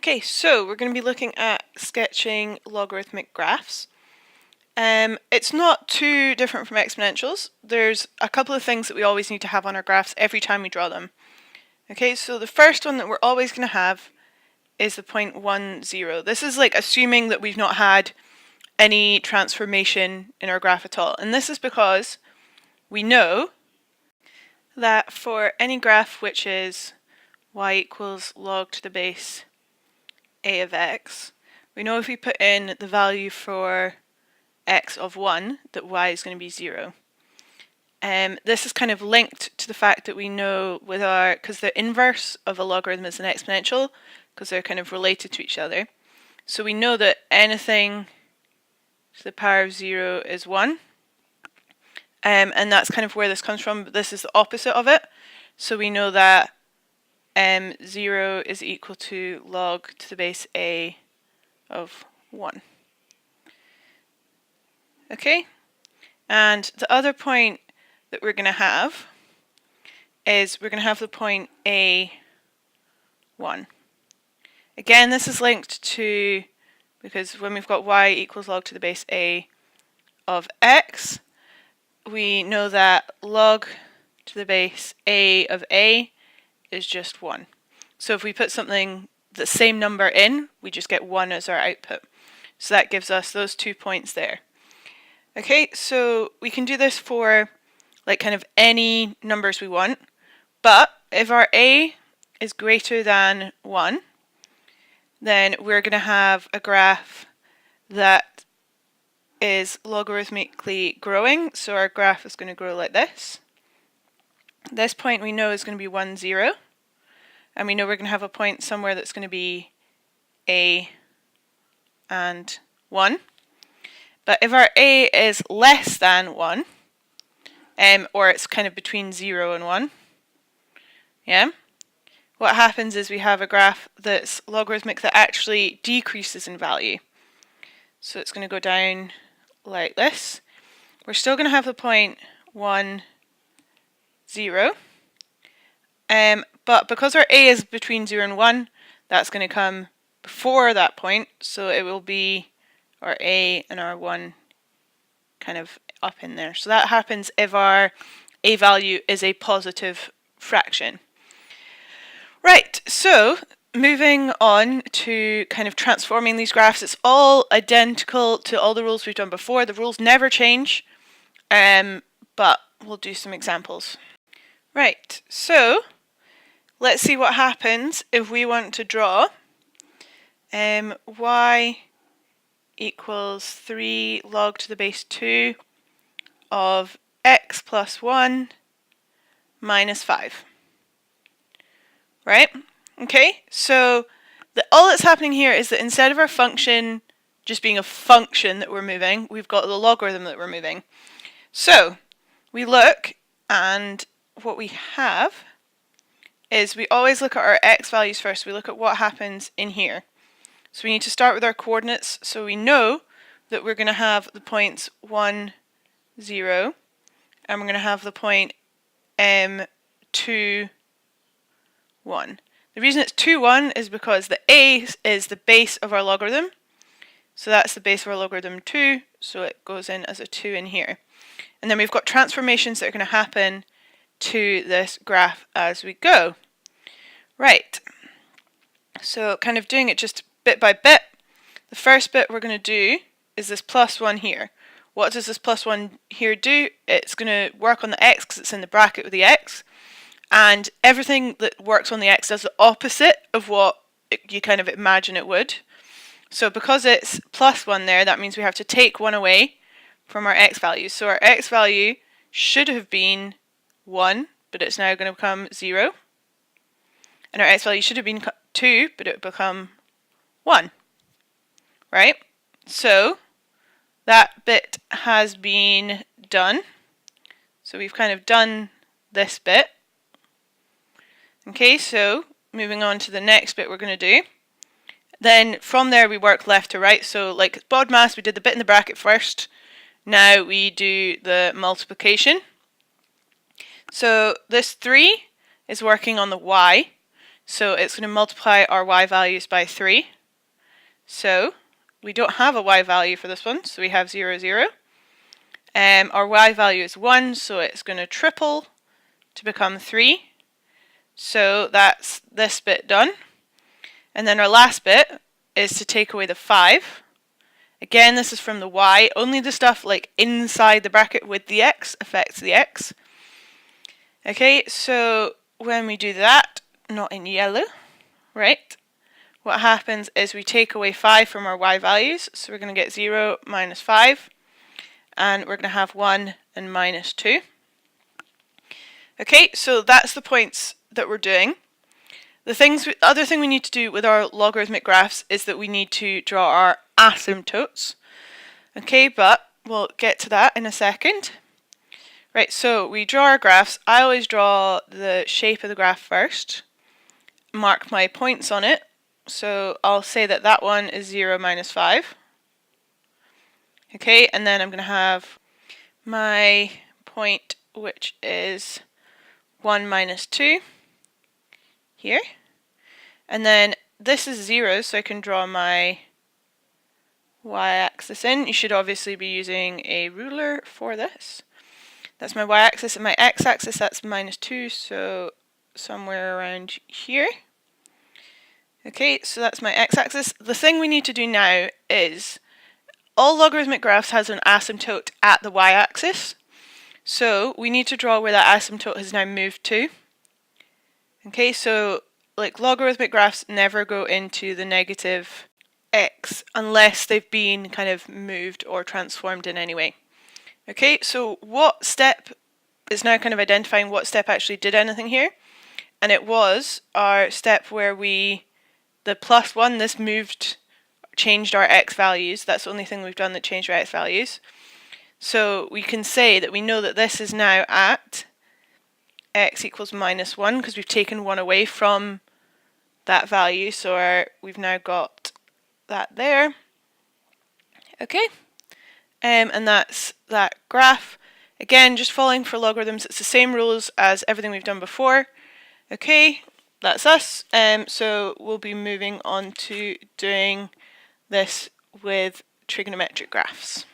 Okay, so we're going to be looking at sketching logarithmic graphs. It's not too different from exponentials. There's a couple of things that we always need to have on our graphs every time we draw them. Okay, so the first one that we're always going to have is the point 1, 0. This is like assuming that we've not had any transformation in our graph at all. And this is because we know that for any graph which is y equals log to the base a of x, we know if we put in the value for x of 1 that y is going to be 0. This is kind of linked to the fact that we know with our, because the inverse of a logarithm is an exponential, because they're kind of related to each other. So we know that anything to the power of 0 is 1. And that's kind of where this comes from, but this is the opposite of it. So we know that 0 is equal to log to the base a of 1. Okay, and the other point that we're going to have is we're going to have the point a1. Again, this is linked to, because when we've got y equals log to the base a of x, we know that log to the base a of a is just 1. So if we put something, the same number in, we just get 1 as our output. So that gives us those 2 points there. Okay, so we can do this for like kind of any numbers we want, but if our a is greater than 1, then we're going to have a graph that is logarithmically growing. So our graph is going to grow like this. This point we know is going to be 1, 0. And we know we're going to have a point somewhere that's going to be a and 1. But if our a is less than 1, or it's kind of between 0 and 1, yeah, what happens is we have a graph that's logarithmic that actually decreases in value. So it's going to go down like this. We're still going to have the point 1, 0. But because our a is between 0 and 1, that's going to come before that point. So it will be our a and our 1 kind of up in there. So that happens if our a value is a positive fraction. Right, so moving on to kind of transforming these graphs, it's all identical to all the rules we've done before. The rules never change, but we'll do some examples. Right, so let's see what happens if we want to draw y equals 3 log to the base 2 of x plus 1 minus 5. Right? Okay, so all that's happening here is that instead of our function just being a function that we're moving, we've got the logarithm that we're moving. So we look, and what we have is we always look at our x values first. We look at what happens in here. So we need to start with our coordinates. So we know that we're going to have the points 1, 0, and we're going to have the point 2, 1. The reason it's 2, 1 is because the a is the base of our logarithm. So that's the base of our logarithm 2, so it goes in as a 2 in here. And then we've got transformations that are going to happen to this graph as we go. Right, so kind of doing it just bit by bit. The first bit we're going to do is this plus 1 here. What does this plus 1 here do? It's going to work on the x because it's in the bracket with the x. And everything that works on the x does the opposite of what you kind of imagine it would. So because it's plus 1 there, that means we have to take 1 away from our x value. So our x value should have been 1, but it's now going to become 0. And our x value should have been 2, but it will become 1. Right? So that bit has been done. So we've kind of done this bit. Okay, so moving on to the next bit we're going to do. Then from there we work left to right. So like BODMAS, we did the bit in the bracket first. Now we do the multiplication. So this 3 is working on the y. So it's going to multiply our y values by 3. So we don't have a y value for this one, so we have 0, 0. Our y value is 1, so it's going to triple to become 3. So that's this bit done. And then our last bit is to take away the 5. Again, this is from the y. Only the stuff like inside the bracket with the x affects the x. Okay, so when we do that, not in yellow, right? What happens is we take away 5 from our y values. So we're going to get 0 minus 5. And we're going to have 1 and minus 2. Okay, so that's the points that we're doing. The other thing we need to do with our logarithmic graphs is that we need to draw our asymptotes. Okay, but we'll get to that in a second. Right, so we draw our graphs. I always draw the shape of the graph first, mark my points on it. So I'll say that that one is 0 minus 5. Okay, and then I'm going to have my point, which is 1 minus 2 here. And then this is 0, so I can draw my y-axis in. You should obviously be using a ruler for this. That's my y-axis, and my x-axis, that's minus 2, so somewhere around here. Okay, so that's my x-axis. The thing we need to do now is all logarithmic graphs has an asymptote at the y-axis. So we need to draw where that asymptote has now moved to. Okay, so like logarithmic graphs never go into the negative x unless they've been kind of moved or transformed in any way. Okay, so what step is now kind of identifying what step actually did anything here? And it was our step where the +1, this changed our x values. That's the only thing we've done that changed our x values. So we can say that we know that this is now at x equals minus 1 because we've taken 1 away from that value. So we've now got that there. Okay. And that's that graph. Again, just following for logarithms, it's the same rules as everything we've done before. Okay, that's us. So we'll be moving on to doing this with trigonometric graphs.